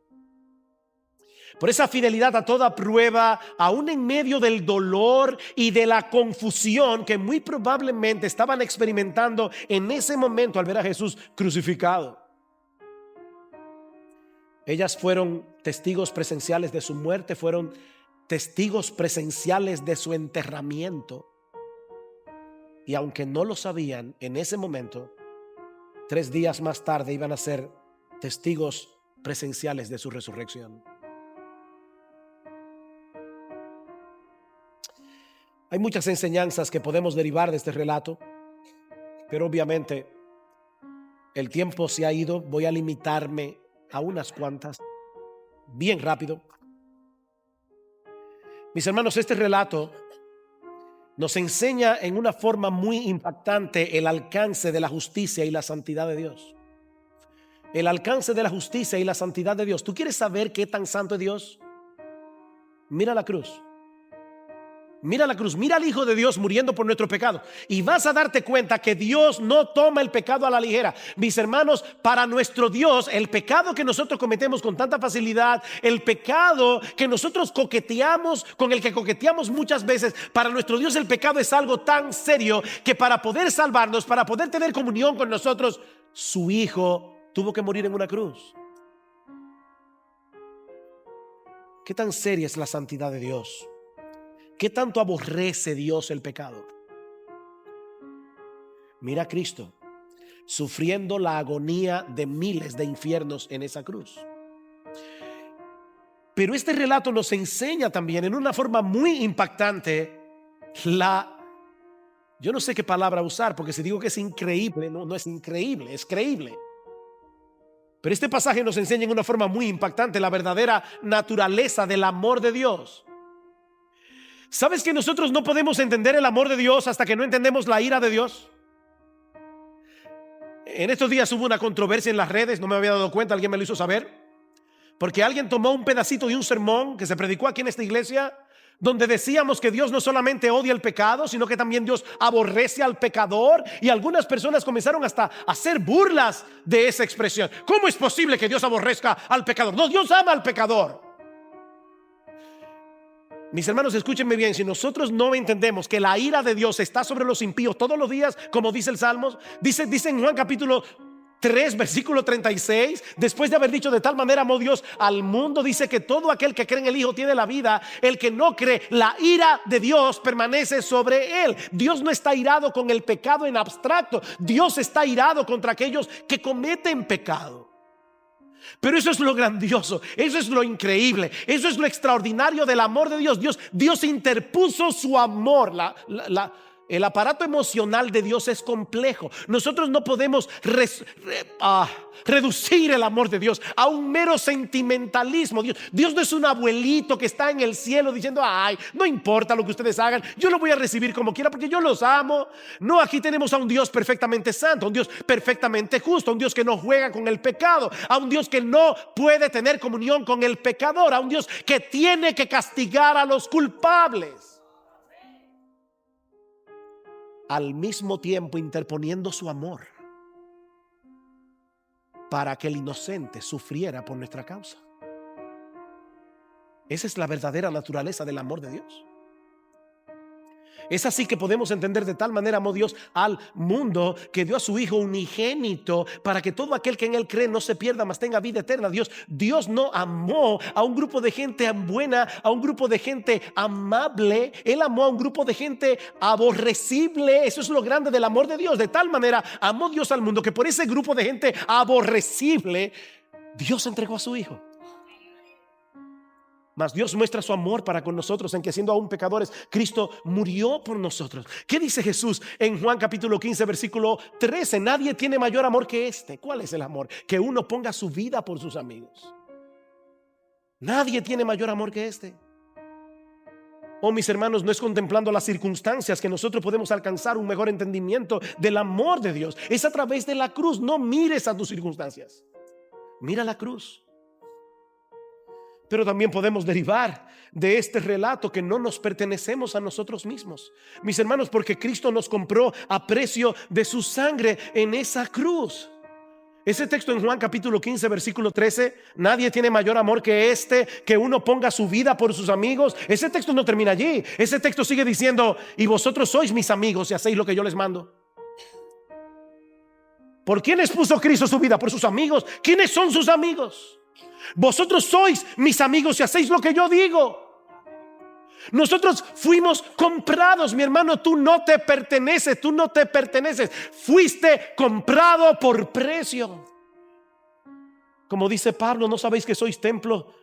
Por esa fidelidad a toda prueba, aún en medio del dolor y de la confusión que muy probablemente estaban experimentando en ese momento al ver a Jesús crucificado. Ellas fueron testigos presenciales de su muerte, fueron testigos presenciales de su enterramiento. Y aunque no lo sabían en ese momento, 3 días más tarde iban a ser testigos presenciales de su resurrección. Hay muchas enseñanzas que podemos derivar de este relato, pero obviamente el tiempo se ha ido. Voy a limitarme a unas cuantas, bien rápido. Mis hermanos, este relato nos enseña en una forma muy impactante el alcance de la justicia y la santidad de Dios. El alcance de la justicia y la santidad de Dios. ¿Tú quieres saber qué tan santo es Dios? Mira la cruz. Mira la cruz, mira al Hijo de Dios muriendo por nuestro pecado, y vas a darte cuenta que Dios no toma el pecado a la ligera. Mis hermanos, para nuestro Dios, el pecado que nosotros cometemos con tanta facilidad, el pecado que nosotros coqueteamos, con el que coqueteamos muchas veces, para nuestro Dios el pecado es algo tan serio que para poder salvarnos, para poder tener comunión con nosotros, su Hijo tuvo que morir en una cruz. ¿Qué tan seria es la santidad de Dios? ¿Qué tanto aborrece Dios el pecado? Mira a Cristo sufriendo la agonía de miles de infiernos en esa cruz. Pero este relato nos enseña también en una forma muy impactante yo no sé qué palabra usar, porque si digo que es increíble, no es increíble, es creíble. Pero este pasaje nos enseña en una forma muy impactante la verdadera naturaleza del amor de Dios. ¿Sabes que nosotros no podemos entender el amor de Dios hasta que no entendemos la ira de Dios? En estos días hubo una controversia en las redes, no me había dado cuenta, alguien me lo hizo saber, porque alguien tomó un pedacito de un sermón que se predicó aquí en esta iglesia, donde decíamos que Dios no solamente odia el pecado, sino que también Dios aborrece al pecador, y algunas personas comenzaron hasta a hacer burlas de esa expresión. ¿Cómo es posible que Dios aborrezca al pecador? No, Dios ama al pecador. Mis hermanos, escúchenme bien. Si nosotros no entendemos que la ira de Dios está sobre los impíos todos los días, como dice el Salmo, dice en Juan capítulo 3, versículo 36, después de haber dicho de tal manera amó Dios al mundo, dice que todo aquel que cree en el Hijo tiene la vida. El que no cree, la ira de Dios permanece sobre él. Dios no está irado con el pecado en abstracto. Dios está irado contra aquellos que cometen pecado. Pero eso es lo grandioso, eso es lo increíble, eso es lo extraordinario del amor de Dios. Dios interpuso su amor. El aparato emocional de Dios es complejo. Nosotros no podemos reducir el amor de Dios a un mero sentimentalismo. Dios no es un abuelito que está en el cielo diciendo: ay, no importa lo que ustedes hagan, yo lo voy a recibir como quiera porque yo los amo. No, aquí tenemos a un Dios perfectamente santo, a un Dios perfectamente justo, a un Dios que no juega con el pecado, a un Dios que no puede tener comunión con el pecador, a un Dios que tiene que castigar a los culpables, al mismo tiempo interponiendo su amor para que el inocente sufriera por nuestra causa. Esa es la verdadera naturaleza del amor de Dios. Es así que podemos entender: de tal manera amó Dios al mundo que dio a su Hijo unigénito para que todo aquel que en él cree no se pierda, mas tenga vida eterna. Dios no amó a un grupo de gente buena, a un grupo de gente amable. Él amó a un grupo de gente aborrecible. Eso es lo grande del amor de Dios. De tal manera amó Dios al mundo que por ese grupo de gente aborrecible Dios entregó a su Hijo. Mas Dios muestra su amor para con nosotros en que, siendo aún pecadores, Cristo murió por nosotros. ¿Qué dice Jesús en Juan capítulo 15 versículo 13? Nadie tiene mayor amor que este. ¿Cuál es el amor? Que uno ponga su vida por sus amigos. Nadie tiene mayor amor que este. Oh, mis hermanos, no es contemplando las circunstancias que nosotros podemos alcanzar un mejor entendimiento del amor de Dios. Es a través de la cruz. No mires a tus circunstancias, mira la cruz. Pero también podemos derivar de este relato que no nos pertenecemos a nosotros mismos, mis hermanos, porque Cristo nos compró a precio de su sangre en esa cruz. Ese texto en Juan capítulo 15 versículo 13: nadie tiene mayor amor que este, que uno ponga su vida por sus amigos. Ese texto no termina allí. Ese texto sigue diciendo: y vosotros sois mis amigos si hacéis lo que yo les mando. ¿Por quiénes puso Cristo su vida? Por sus amigos. ¿Quiénes son sus amigos? Vosotros sois mis amigos si hacéis lo que yo digo. Nosotros fuimos comprados, mi hermano. Tú no te perteneces, tú no te perteneces. Fuiste comprado por precio. Como dice Pablo: ¿no sabéis que sois templo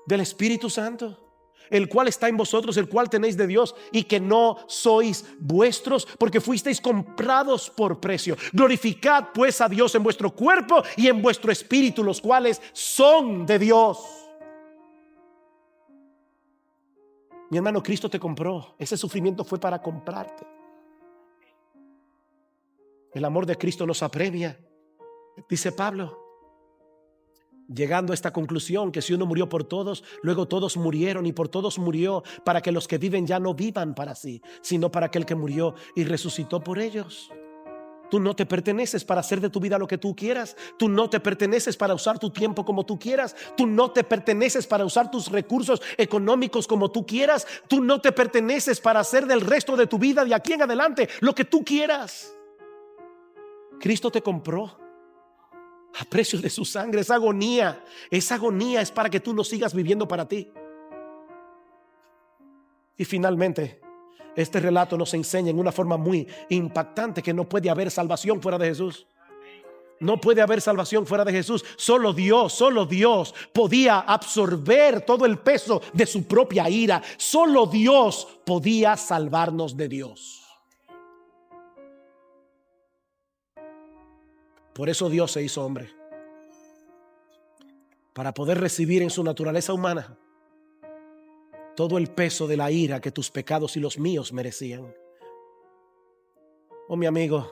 del Espíritu Santo, el cual está en vosotros, el cual tenéis de Dios, y que no sois vuestros, porque fuisteis comprados por precio? Glorificad pues a Dios en vuestro cuerpo y en vuestro espíritu, los cuales son de Dios. Mi hermano, Cristo te compró. Ese sufrimiento fue para comprarte. El amor de Cristo nos apremia, dice Pablo, llegando a esta conclusión: que si uno murió por todos, luego todos murieron, y por todos murió, para que los que viven ya no vivan para sí, sino para aquel que murió y resucitó por ellos. Tú no te perteneces para hacer de tu vida lo que tú quieras. Tú no te perteneces para usar tu tiempo como tú quieras. Tú no te perteneces para usar tus recursos económicos como tú quieras. Tú no te perteneces para hacer del resto de tu vida, de aquí en adelante, lo que tú quieras. Cristo te compró a precio de su sangre. Esa agonía es para que tú no sigas viviendo para ti. Y finalmente, este relato nos enseña en una forma muy impactante que no puede haber salvación fuera de Jesús. No puede haber salvación fuera de Jesús. Solo Dios podía absorber todo el peso de su propia ira. Solo Dios podía salvarnos de Dios. Por eso Dios se hizo hombre, para poder recibir en su naturaleza humana todo el peso de la ira que tus pecados y los míos merecían. Oh, mi amigo,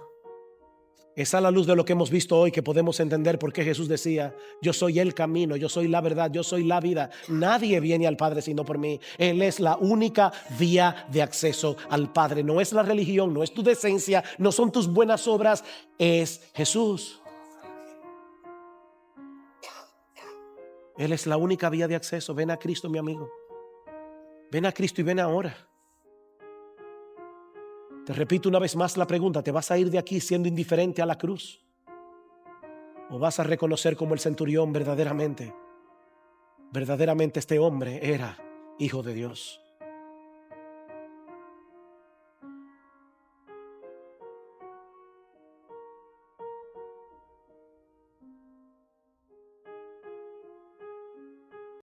es a la luz de lo que hemos visto hoy que podemos entender por qué Jesús decía: yo soy el camino, yo soy la verdad, yo soy la vida. Nadie viene al Padre sino por mí. Él es la única vía de acceso al Padre. No es la religión, no es tu decencia, no son tus buenas obras, es Jesús. Él es la única vía de acceso. Ven a Cristo, mi amigo. Ven a Cristo y ven ahora. Te repito una vez más la pregunta: ¿te vas a ir de aquí siendo indiferente a la cruz? ¿O vas a reconocer como el centurión verdaderamente este hombre era hijo de Dios?